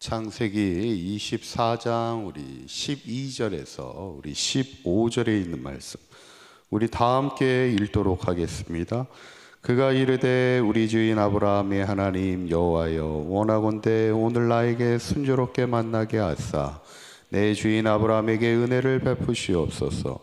창세기 24장 우리 12절에서 우리 15절에 있는 말씀 우리 다 함께 읽도록 하겠습니다. 그가 이르되 우리 주인 아브라함의 하나님 여호와여 원하건대 오늘 나에게 순조롭게 만나게 하사 내 주인 아브라함에게 은혜를 베푸시옵소서.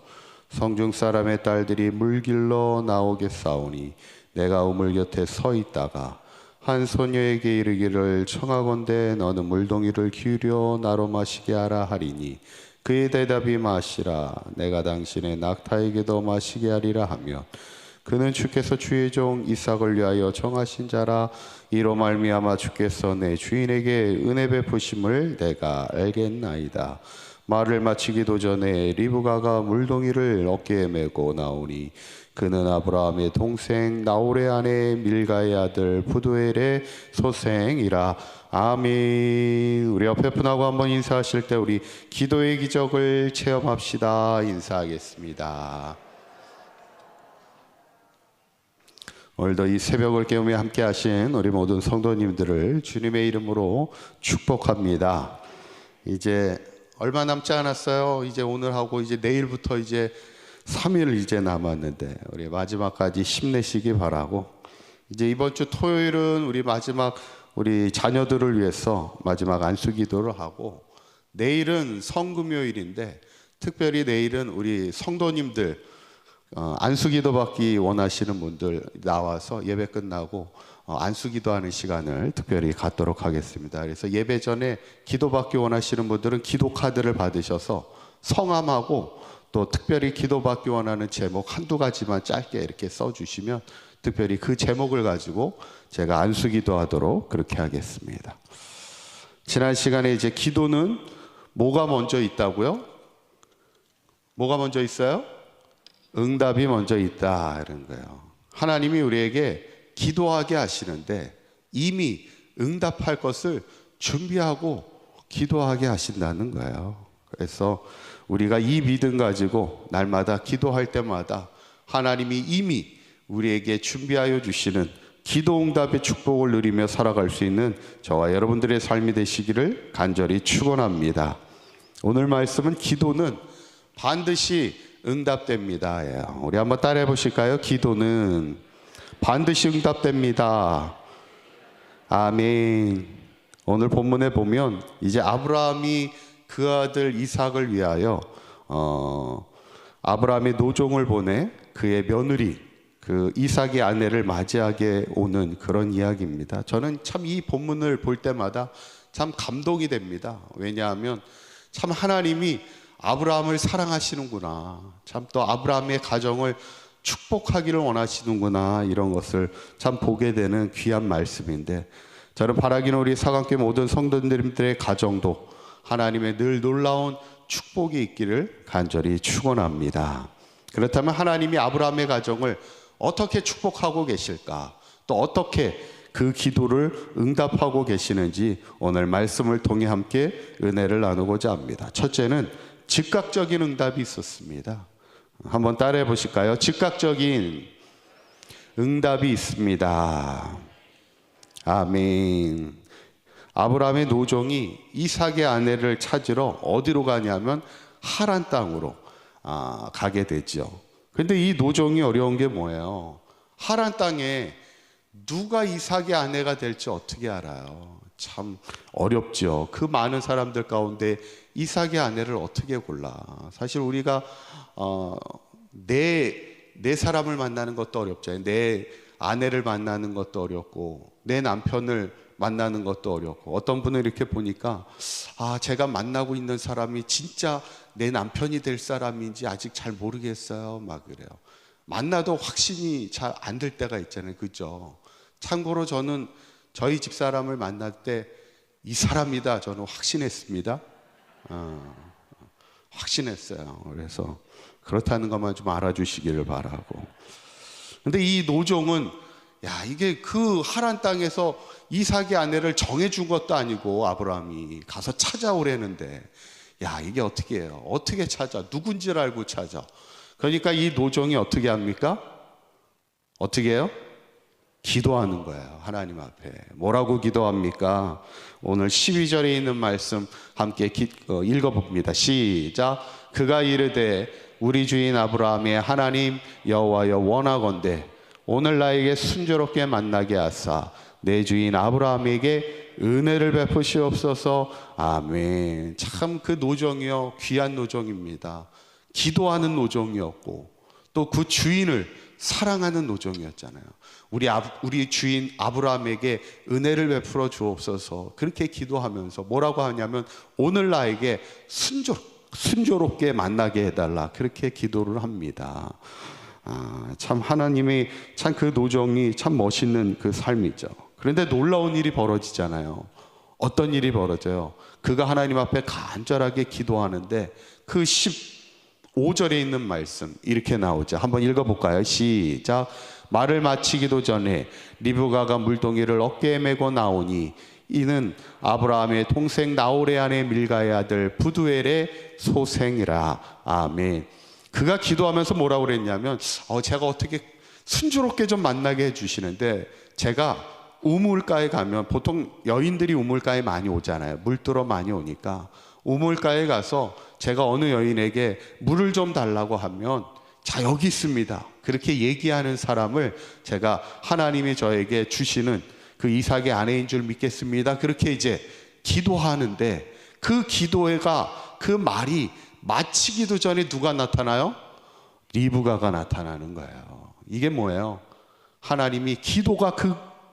성중 사람의 딸들이 물길로 나오겠사오니 내가 우물 곁에 서 있다가 한 소녀에게 이르기를 청하건대 너는 물동이를 기울여 나로 마시게 하라 하리니 그의 대답이 마시라 내가 당신의 낙타에게도 마시게 하리라 하며 그는 주께서 주의 종 이삭을 위하여 정하신 자라 이로 말미암아 주께서 내 주인에게 은혜 베푸심을 내가 알겠나이다. 말을 마치기도 전에 리브가가 물동이를 어깨에 메고 나오니 그는 아브라함의 동생 나홀의 아내 밀가의 아들 부두엘의 소생이라. 아멘. 우리 옆에 분하고 한번 인사하실 때 우리 기도의 기적을 체험합시다. 인사하겠습니다. 오늘도 이 새벽을 깨우며 함께 하신 우리 모든 성도님들을 주님의 이름으로 축복합니다. 이제 얼마 남지 않았어요. 이제 오늘하고 이제 내일부터 이제 3일 이제 남았는데 우리 마지막까지 힘내시기 바라고, 이제 이번 주 토요일은 우리 마지막 우리 자녀들을 위해서 마지막 안수 기도를 하고, 내일은 성금요일인데 특별히 내일은 우리 성도님들 안수 기도 받기 원하시는 분들 나와서 예배 끝나고 안수 기도하는 시간을 특별히 갖도록 하겠습니다. 그래서 예배 전에 기도 받기 원하시는 분들은 기도 카드를 받으셔서 성함하고 또 특별히 기도받기 원하는 제목 한두 가지만 짧게 이렇게 써주시면 특별히 그 제목을 가지고 제가 안수 기도하도록 그렇게 하겠습니다. 지난 시간에 이제 기도는 뭐가 먼저 있다고요? 뭐가 먼저 있어요? 응답이 먼저 있다 이런 거예요. 하나님이 우리에게 기도하게 하시는데 이미 응답할 것을 준비하고 기도하게 하신다는 거예요. 그래서 우리가 이 믿음 가지고 날마다 기도할 때마다 하나님이 이미 우리에게 준비하여 주시는 기도 응답의 축복을 누리며 살아갈 수 있는 저와 여러분들의 삶이 되시기를 간절히 축원합니다. 오늘 말씀은 기도는 반드시 응답됩니다. 우리 한번 따라해 보실까요? 기도는 반드시 응답됩니다. 아멘. 오늘 본문에 보면 이제 아브라함이 그 아들 이삭을 위하여 아브라함의 노종을 보내 그의 며느리 그 이삭의 아내를 맞이하게 오는 그런 이야기입니다. 저는 참 이 본문을 볼 때마다 참 감동이 됩니다. 왜냐하면 참 하나님이 아브라함을 사랑하시는구나, 참 또 아브라함의 가정을 축복하기를 원하시는구나, 이런 것을 참 보게 되는 귀한 말씀인데, 저는 바라기는 우리 사강교회 모든 성도님들의 가정도 하나님의 늘 놀라운 축복이 있기를 간절히 축원합니다. 그렇다면 하나님이 아브라함의 가정을 어떻게 축복하고 계실까, 또 어떻게 그 기도를 응답하고 계시는지 오늘 말씀을 통해 함께 은혜를 나누고자 합니다. 첫째는 즉각적인 응답이 있었습니다. 한번 따라해 보실까요? 즉각적인 응답이 있습니다. 아멘. 아브라함의 노종이 이삭의 아내를 찾으러 어디로 가냐면 하란 땅으로 가게 되죠. 그런데 이 노종이 어려운 게 뭐예요? 하란 땅에 누가 이삭의 아내가 될지 어떻게 알아요? 참 어렵죠. 그 많은 사람들 가운데 이삭의 아내를 어떻게 골라? 사실 우리가 내 사람을 만나는 것도 어렵잖아요. 내 아내를 만나는 것도 어렵고 내 남편을 만나는 것도 어렵고, 어떤 분은 이렇게 보니까 제가 만나고 있는 사람이 진짜 내 남편이 될 사람인지 아직 잘 모르겠어요, 막 그래요. 만나도 확신이 잘 안 될 때가 있잖아요, 그죠? 참고로 저는 저희 집사람을 만날 때 이 사람이다 저는 확신했습니다. 확신했어요. 그래서 그렇다는 것만 좀 알아주시기를 바라고. 근데 이 노종은 이게 그 하란 땅에서 이삭의 아내를 정해준 것도 아니고 아브라함이 가서 찾아오려는데 이게 어떻게 해요? 어떻게 찾아? 누군지를 알고 찾아. 그러니까 이 노종이 어떻게 합니까? 어떻게 해요? 기도하는 거예요. 하나님 앞에 뭐라고 기도합니까? 오늘 12절에 있는 말씀 함께 읽어봅니다. 시작. 그가 이르되 우리 주인 아브라함의 하나님 여호와여 원하건대 오늘 나에게 순조롭게 만나게 하사 내 주인 아브라함에게 은혜를 베푸시옵소서. 아멘. 참 그 노정이요 귀한 노정입니다. 기도하는 노정이었고 또 그 주인을 사랑하는 노정이었잖아요. 우리 주인 아브라함에게 은혜를 베풀어 주옵소서. 그렇게 기도하면서 뭐라고 하냐면 오늘 나에게 순조롭게 만나게 해달라. 그렇게 기도를 합니다. 참 하나님의 참 그 노정이 참 멋있는 그 삶이죠. 그런데 놀라운 일이 벌어지잖아요. 어떤 일이 벌어져요? 그가 하나님 앞에 간절하게 기도하는데 그 15절에 있는 말씀 이렇게 나오죠. 한번 읽어볼까요? 시작. 말을 마치기도 전에 리브가가 물동이를 어깨에 메고 나오니 이는 아브라함의 동생 나홀의 아내 밀가의 아들 부두엘의 소생이라. 아멘. 그가 기도하면서 뭐라고 그랬냐면 제가 어떻게 순조롭게 좀 만나게 해주시는데 제가 우물가에 가면 보통 여인들이 우물가에 많이 오잖아요. 물들어 많이 오니까 우물가에 가서 제가 어느 여인에게 물을 좀 달라고 하면 자 여기 있습니다. 그렇게 얘기하는 사람을 제가 하나님이 저에게 주시는 그 이삭의 아내인 줄 믿겠습니다. 그렇게 이제 기도하는데 그 기도가 그 말이 마치기도 전에 누가 나타나요? 리브가가 나타나는 거예요. 이게 뭐예요? 하나님이 기도가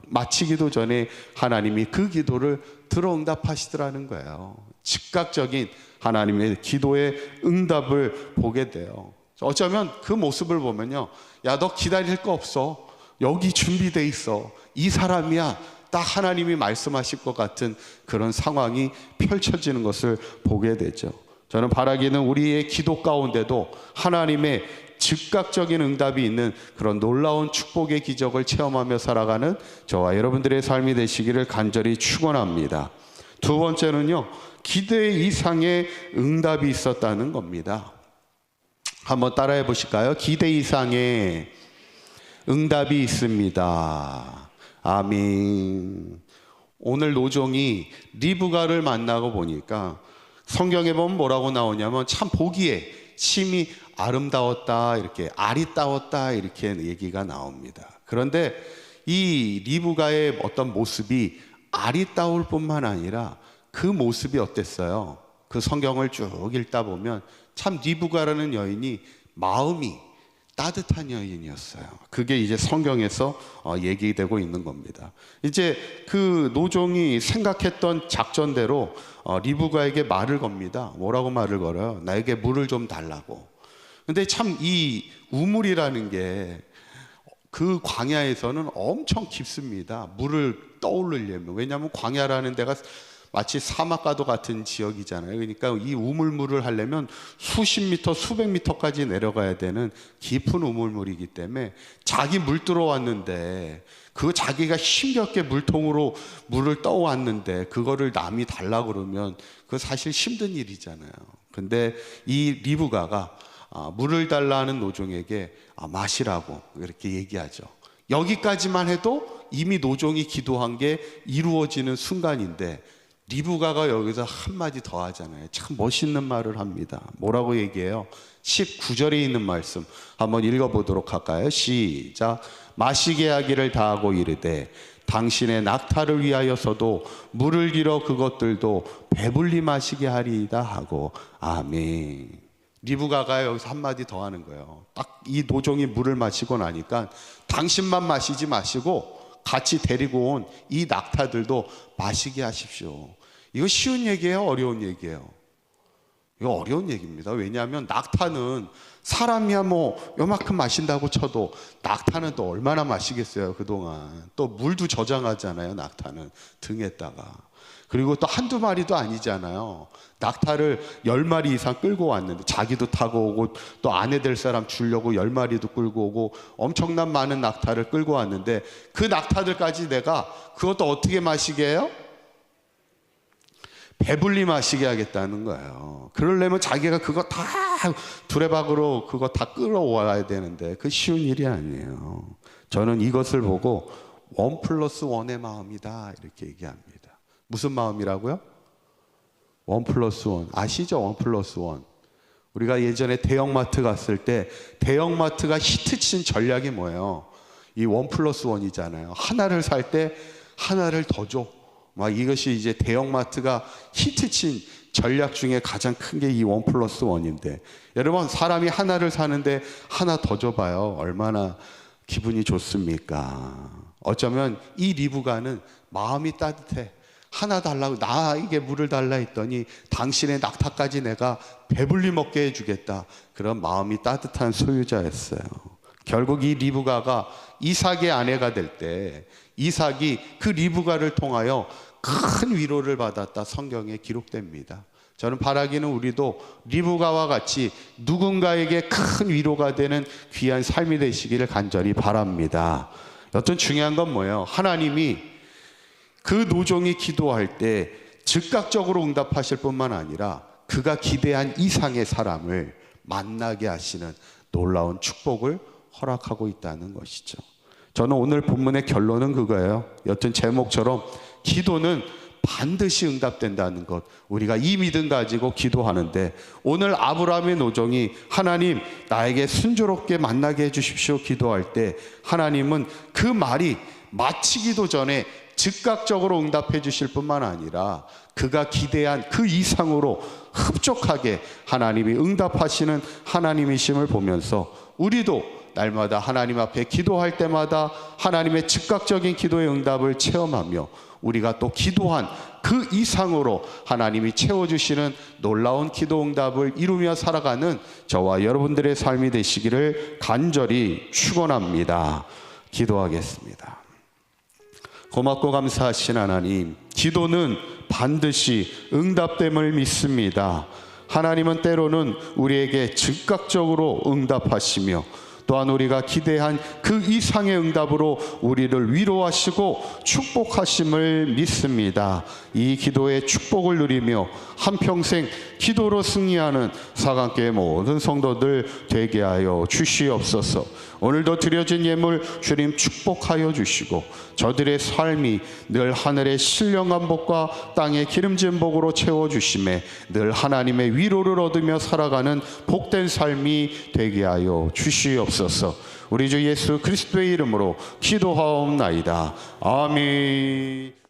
마치기도 전에 하나님이 그 기도를 들어 응답하시더라는 거예요. 즉각적인 하나님의 기도의 응답을 보게 돼요. 어쩌면 그 모습을 보면요, 야 너 기다릴 거 없어. 여기 준비돼 있어. 이 사람이야. 딱 하나님이 말씀하실 것 같은 그런 상황이 펼쳐지는 것을 보게 되죠. 저는 바라기는 우리의 기도 가운데도 하나님의 즉각적인 응답이 있는 그런 놀라운 축복의 기적을 체험하며 살아가는 저와 여러분들의 삶이 되시기를 간절히 축원합니다. 두 번째는요, 기대 이상의 응답이 있었다는 겁니다. 한번 따라해 보실까요? 기대 이상의 응답이 있습니다. 아멘. 오늘 노종이 리브가를 만나고 보니까 성경에 보면 뭐라고 나오냐면 참 보기에 심히 아름다웠다, 이렇게 아리따웠다, 이렇게 얘기가 나옵니다. 그런데 이 리브가의 어떤 모습이 아리따울 뿐만 아니라 그 모습이 어땠어요? 그 성경을 쭉 읽다 보면 참 리브가라는 여인이 마음이 따뜻한 여인이었어요. 그게 이제 성경에서 얘기되고 있는 겁니다. 이제 그 노종이 생각했던 작전대로 리브가에게 말을 겁니다. 뭐라고 말을 걸어요? 나에게 물을 좀 달라고. 근데 참 이 우물이라는 게 그 광야에서는 엄청 깊습니다. 물을 떠오르려면. 왜냐하면 광야라는 데가 마치 사막과도 같은 지역이잖아요. 그러니까 이 우물물을 하려면 수십 미터, 수백 미터까지 내려가야 되는 깊은 우물물이기 때문에 자기 물 들어왔는데 그 자기가 힘겹게 물통으로 물을 떠왔는데 그거를 남이 달라고 그러면 그거 사실 힘든 일이잖아요. 근데 이 리브가가 물을 달라는 노종에게 마시라고 이렇게 얘기하죠. 여기까지만 해도 이미 노종이 기도한 게 이루어지는 순간인데 리브가가 여기서 한마디 더 하잖아요. 참 멋있는 말을 합니다. 뭐라고 얘기해요? 19절에 있는 말씀 한번 읽어보도록 할까요? 시작. 마시게 하기를 다하고 이르되 당신의 낙타를 위하여서도 물을 잃어 그것들도 배불리 마시게 하리이다 하고. 아멘. 리브가가 여기서 한마디 더 하는 거예요. 딱 이 노종이 물을 마시고 나니까 당신만 마시지 마시고 같이 데리고 온 이 낙타들도 마시게 하십시오. 이거 쉬운 얘기예요? 어려운 얘기예요? 이거 어려운 얘기입니다. 왜냐하면 낙타는 사람이야 뭐 요만큼 마신다고 쳐도 낙타는 또 얼마나 마시겠어요. 그동안 또 물도 저장하잖아요. 낙타는 등에다가. 그리고 또 한두 마리도 아니잖아요. 낙타를 10마리 이상 끌고 왔는데 자기도 타고 오고 또 아내 될 사람 주려고 10마리도 끌고 오고 엄청난 많은 낙타를 끌고 왔는데 그 낙타들까지 내가 그것도 어떻게 마시게 해요? 배불리 마시게 하겠다는 거예요. 그러려면 자기가 그거 다 두레박으로 그거 다 끌어와야 되는데 그 쉬운 일이 아니에요. 저는 이것을 보고 1+1의 마음이다 이렇게 얘기합니다. 무슨 마음이라고요? 1+1 아시죠? 1+1 우리가 예전에 대형마트 갔을 때 대형마트가 히트친 전략이 뭐예요? 이 1+1이잖아요. 하나를 살 때 하나를 더 줘. 막 이것이 이제 대형마트가 히트친 전략 중에 가장 큰 게 이 1+1인데 여러분 사람이 하나를 사는데 하나 더 줘봐요. 얼마나 기분이 좋습니까? 어쩌면 이 리브가는 마음이 따뜻해. 하나 달라고 나에게 물을 달라 했더니 당신의 낙타까지 내가 배불리 먹게 해주겠다. 그런 마음이 따뜻한 소유자였어요. 결국 이 리브가가 이삭의 아내가 될 때 이삭이 그 리브가를 통하여 큰 위로를 받았다 성경에 기록됩니다. 저는 바라기는 우리도 리브가와 같이 누군가에게 큰 위로가 되는 귀한 삶이 되시기를 간절히 바랍니다. 여튼 중요한 건 뭐예요? 하나님이 그 노종이 기도할 때 즉각적으로 응답하실 뿐만 아니라 그가 기대한 이상의 사람을 만나게 하시는 놀라운 축복을 허락하고 있다는 것이죠. 저는 오늘 본문의 결론은 그거예요. 여튼 제목처럼 기도는 반드시 응답된다는 것, 우리가 이 믿음 가지고 기도하는데 오늘 아브라함의 노종이 하나님 나에게 순조롭게 만나게 해주십시오 기도할 때 하나님은 그 말이 마치기도 전에 즉각적으로 응답해 주실 뿐만 아니라 그가 기대한 그 이상으로 흡족하게 하나님이 응답하시는 하나님이심을 보면서 우리도 날마다 하나님 앞에 기도할 때마다 하나님의 즉각적인 기도의 응답을 체험하며 우리가 또 기도한 그 이상으로 하나님이 채워주시는 놀라운 기도 응답을 이루며 살아가는 저와 여러분들의 삶이 되시기를 간절히 축원합니다. 기도하겠습니다. 고맙고 감사하신 하나님, 기도는 반드시 응답됨을 믿습니다. 하나님은 때로는 우리에게 즉각적으로 응답하시며 또한 우리가 기대한 그 이상의 응답으로 우리를 위로하시고 축복하심을 믿습니다. 이 기도의 축복을 누리며 한평생 기도로 승리하는 사강교회 모든 성도들 되게 하여 주시옵소서. 오늘도 드려진 예물 주님 축복하여 주시고 저들의 삶이 늘 하늘의 신령한 복과 땅의 기름진 복으로 채워주심에 늘 하나님의 위로를 얻으며 살아가는 복된 삶이 되게 하여 주시옵소서. 우리 주 예수 그리스도의 이름으로 기도하옵나이다. 아멘.